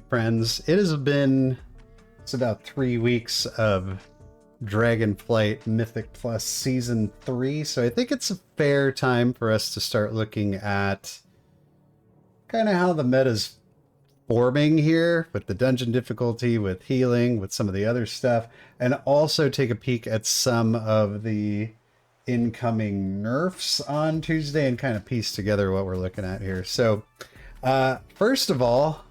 friends. It's about 3 weeks of Dragonflight Mythic Plus Season 3, so I think it's a fair time for us to start looking at kind of how the meta's forming here with the dungeon difficulty, with healing, with some of the other stuff, and also take a peek at some of the incoming nerfs on Tuesday and kind of piece together what we're looking at here. So first of all,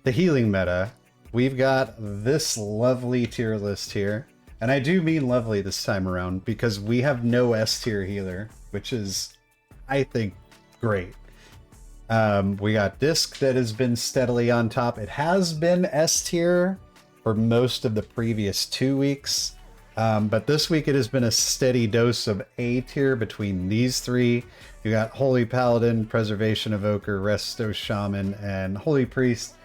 the healing meta. We've got this lovely tier list here, and I do mean lovely this time around because we have no S tier healer, which is, I think, great. We got Disc that has been steadily on top. It has been S tier for most of the previous 2 weeks, but this week it has been a steady dose of A tier between these three. You got Holy Paladin, Preservation Evoker, Resto Shaman, and Holy Priest.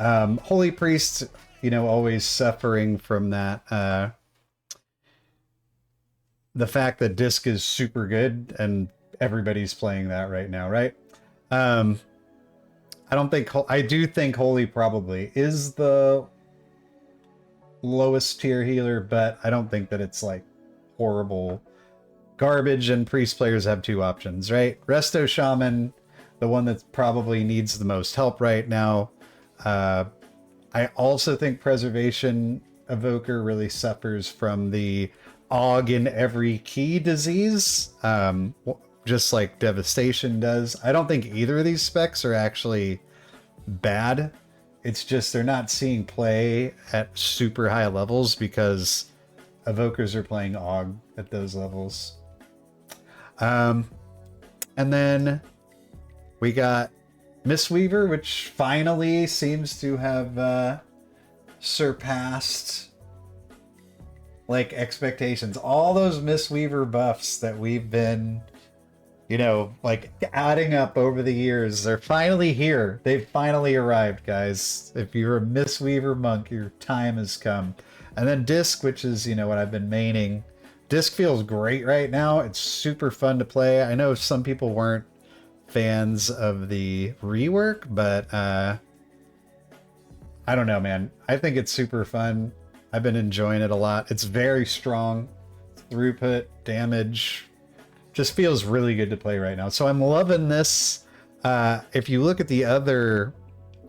Holy Priest, you know, always suffering from that, the fact that Disc is super good and everybody's playing that right now, right? I do think Holy probably is the lowest tier healer, but I don't think that it's like horrible garbage, and Priest players have two options, right? Resto Shaman, the one that probably needs the most help right now. I also think Preservation Evoker really suffers from the Og in every key disease, just like Devastation does. I don't think either of these specs are actually bad. It's just they're not seeing play at super high levels because Evokers are playing Og at those levels. And then we got Mistweaver, which finally seems to have surpassed like expectations. All those Mistweaver buffs that we've been, you know, like adding up over the years, they're finally here. They've finally arrived, guys. If you're a Mistweaver monk, your time has come. And then Disc, which is, you know, what I've been maining. Disc feels great right now. It's super fun to play. I know some people weren't fans of the rework, but I don't know, man. I think it's super fun. I've been enjoying it a lot. It's very strong. Throughput, damage, just feels really good to play right now. So I'm loving this. If you look at the other,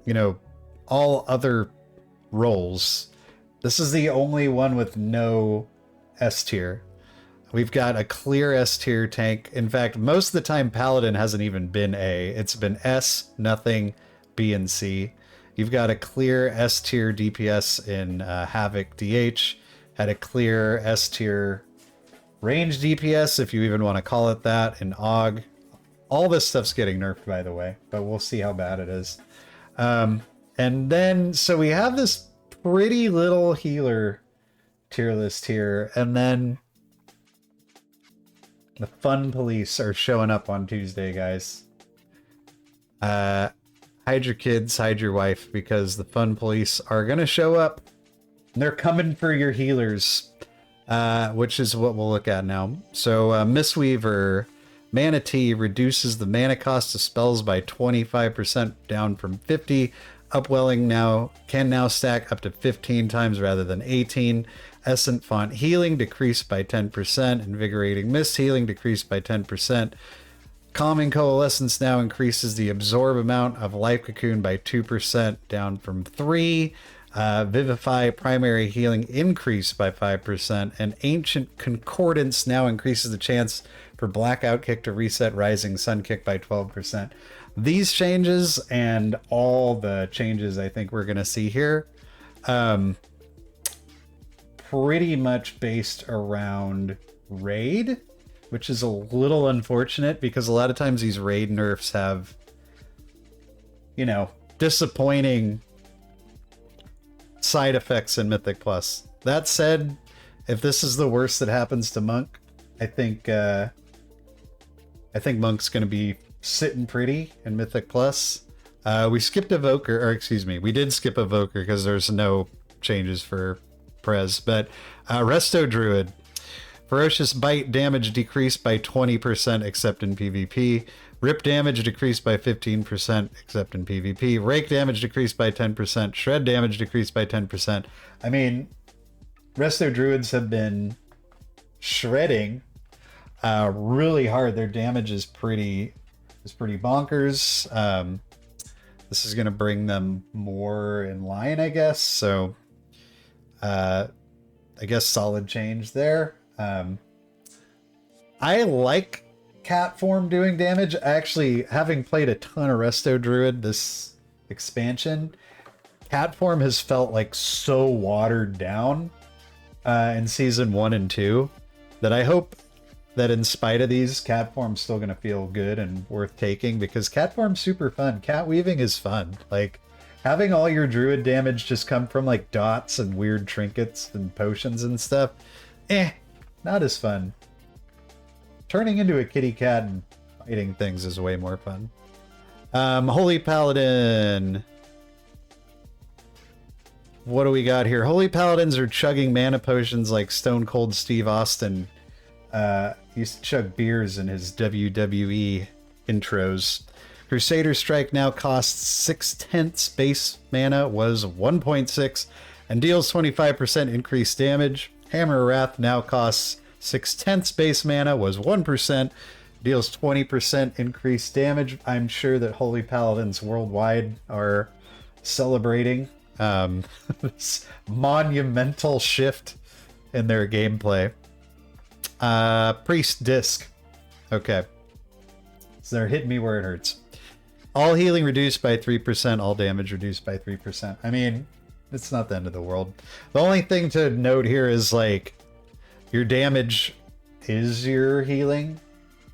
you know, all other roles, this is the only one with no S tier. We've got a clear S tier tank. In fact, most of the time Paladin hasn't even been A. It's been S, nothing, B, and C. You've got a clear S tier DPS in Havoc DH. Had a clear S tier range DPS, if you even want to call it that, in Og. All this stuff's getting nerfed, by the way, but we'll see how bad it is. And then, so we have this pretty little healer tier list here, and then the fun police are showing up on Tuesday, guys. Hide your kids, hide your wife, because the fun police are going to show up. They're coming for your healers, which is what we'll look at now. So Mistweaver, Mana Tea reduces the mana cost of spells by 25% down from 50. Upwelling can now stack up to 15 times rather than 18. Essence Font Healing decreased by 10%. Invigorating Mist Healing decreased by 10%. Calming Coalescence now increases the absorb amount of Life Cocoon by 2%, down from 3. Vivify Primary Healing increased by 5%. And Ancient Concordance now increases the chance for Blackout Kick to reset Rising Sun Kick by 12%. These changes and all the changes I think we're going to see here, pretty much based around raid, which is a little unfortunate because a lot of times these raid nerfs have, you know, disappointing side effects in Mythic Plus. That said, if this is the worst that happens to Monk, I think Monk's going to be sitting pretty in Mythic Plus. We skipped Evoker, or excuse me, we did skip Evoker because there's no changes for Prez, but Resto Druid. Ferocious Bite damage decreased by 20% except in PvP. Rip damage decreased by 15%, except in PvP. Rake damage decreased by 10%. Shred damage decreased by 10%. I mean, Resto Druids have been shredding really hard. Their damage is pretty bonkers. This is going to bring them more in line, I guess. So, I guess solid change there. I like cat form doing damage. Actually, having played a ton of Resto Druid this expansion, cat form has felt like so watered down in season 1 and 2 that I hope that in spite of these, cat form's still going to feel good and worth taking, because cat form's super fun. Cat weaving is fun. Like, having all your druid damage just come from like dots and weird trinkets and potions and stuff, not as fun. Turning into a kitty cat and fighting things is way more fun. Holy Paladin. What do we got here? Holy Paladins are chugging mana potions like Stone Cold Steve Austin used to chug beers in his WWE intros. Crusader Strike now costs 6/10 base mana, was 1.6, and deals 25% increased damage. Hammer of Wrath now costs 6/10 base mana, was 1%, deals 20% increased damage. I'm sure that Holy Paladins worldwide are celebrating this monumental shift in their gameplay. Priest Disc. Okay. So they're hitting me where it hurts. All healing reduced by 3%, all damage reduced by 3%. I mean, it's not the end of the world. The only thing to note here is, like, your damage is your healing.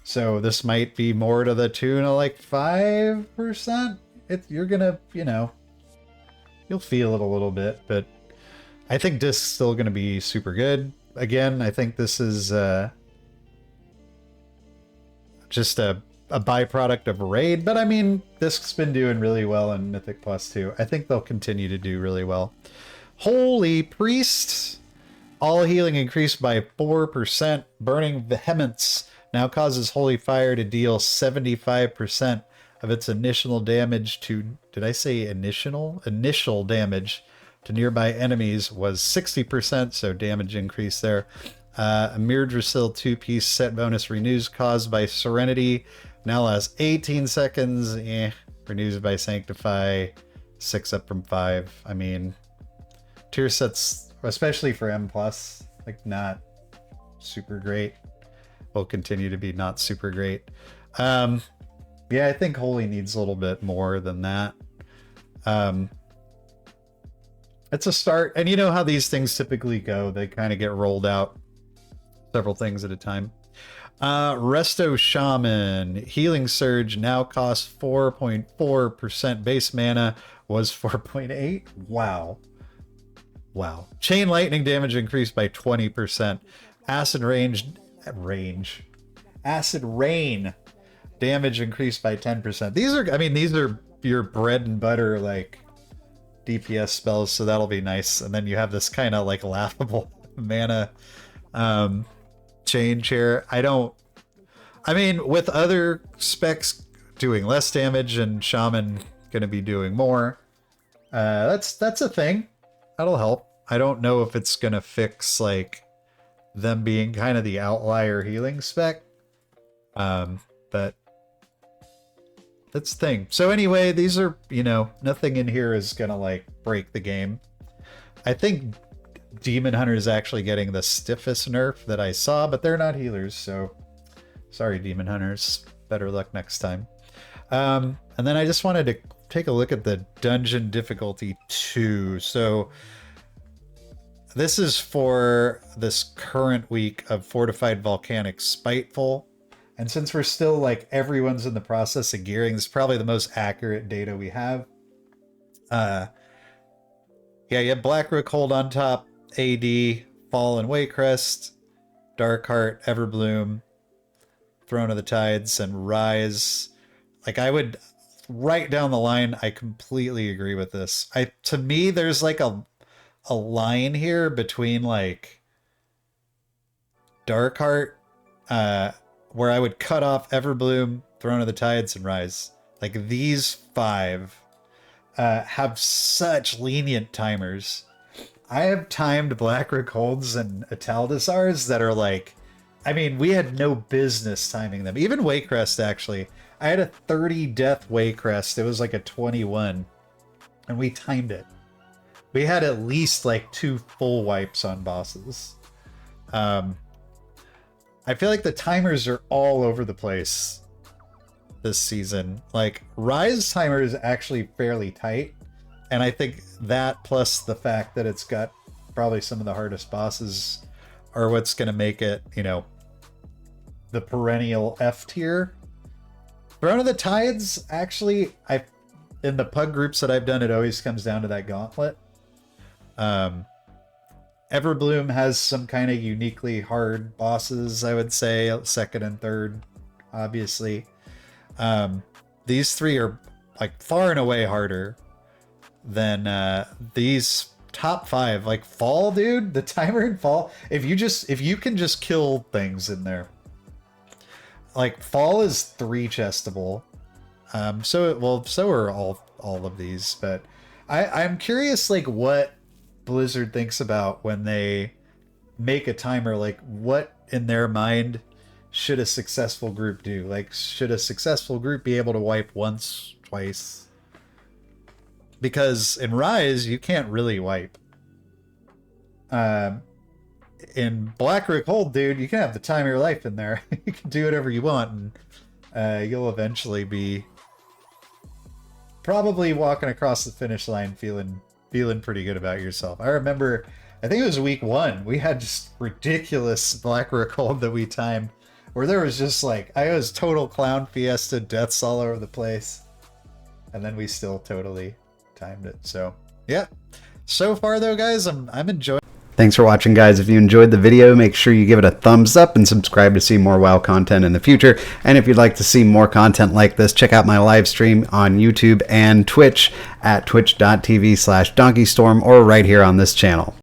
So this might be more to the tune of like 5%. You're gonna, you'll feel it a little bit, but I think Disc's still gonna be super good. Again, I think this is just a byproduct of a raid, but I mean, Disc's been doing really well in Mythic Plus too. I think they'll continue to do really well. Holy Priest. All healing increased by 4%. Burning Vehemence now causes Holy Fire to deal 75% of its initial damage to... Did I say initial? Initial damage to nearby enemies was 60%, so damage increase there. Amir Drasil 2-piece set bonus renews caused by Serenity. Now lasts 18 seconds. Renews by Sanctify. 6 up from 5. I mean, tier sets, especially for M+, like, not super great. Will continue to be not super great. Yeah, I think Holy needs a little bit more than that. It's a start, and you know how these things typically go. They kind of get rolled out several things at a time. Resto Shaman. Healing Surge now costs 4.4% base mana, was 4.8. Wow. Chain Lightning damage increased by 20%. Acid Rain damage increased by 10%. These are your bread and butter, like, DPS spells, so that'll be nice. And then you have this kind of like laughable mana change here. With other specs doing less damage and Shaman gonna be doing more, that's a thing. That'll help. I don't know if it's gonna fix like them being kind of the outlier healing spec, but that's the thing. So anyway, these are, nothing in here is gonna like break the game. I think Demon Hunter is actually getting the stiffest nerf that I saw, but they're not healers, so sorry, Demon Hunters. Better luck next time. And then I just wanted to take a look at the dungeon difficulty 2. So this is for this current week of Fortified Volcanic Spiteful. And since we're still, like, everyone's in the process of gearing, this is probably the most accurate data we have. Yeah, you have Blackrook Hold on top, AD, Fallen Waycrest, Darkheart, Everbloom, Throne of the Tides, and Rise. Like, I would, right down the line, I completely agree with this. To me, there's, like, a line here between, like, Darkheart, where I would cut off Everbloom, Throne of the Tides, and Rise. Like, these 5 have such lenient timers. I have timed Blackrock Holds and Ataldazars that are like, I mean, we had no business timing them. Even Waycrest, actually. I had a 30 death Waycrest. It was like a 21. And we timed it. We had at least like 2 full wipes on bosses. I feel like the timers are all over the place this season. Like, Rise timer is actually fairly tight. And I think that plus the fact that it's got probably some of the hardest bosses are what's going to make it, you know, the perennial F tier. Throne of the Tides, actually, in the pug groups that I've done, it always comes down to that gauntlet. Everbloom has some kind of uniquely hard bosses, I would say, second and third, obviously. These 3 are like far and away harder than these top 5. Like Fall, dude, the timer in Fall, if you can just kill things in there. Like, Fall is 3 chestable. So are all of these, but I'm curious, like, what Blizzard thinks about when they make a timer. Like, what in their mind should a successful group do? Like, should a successful group be able to wipe once, twice? Because in Rise, you can't really wipe. In Blackrock Hold, dude, you can have the time of your life in there. You can do whatever you want, and you'll eventually be probably walking across the finish line feeling pretty good about yourself. I remember, I think it was week 1, we had just ridiculous Blackrock Hold that we timed, where there was just like, I was total clown fiesta, deaths all over the place, and then we still totally timed it. So yeah, so far though, guys, I'm enjoying. Thanks for watching, guys. If you enjoyed the video, make sure you give it a thumbs up and subscribe to see more WoW content in the future. And if you'd like to see more content like this, check out my live stream on YouTube and Twitch at twitch.tv/DonkeyStorm or right here on this channel.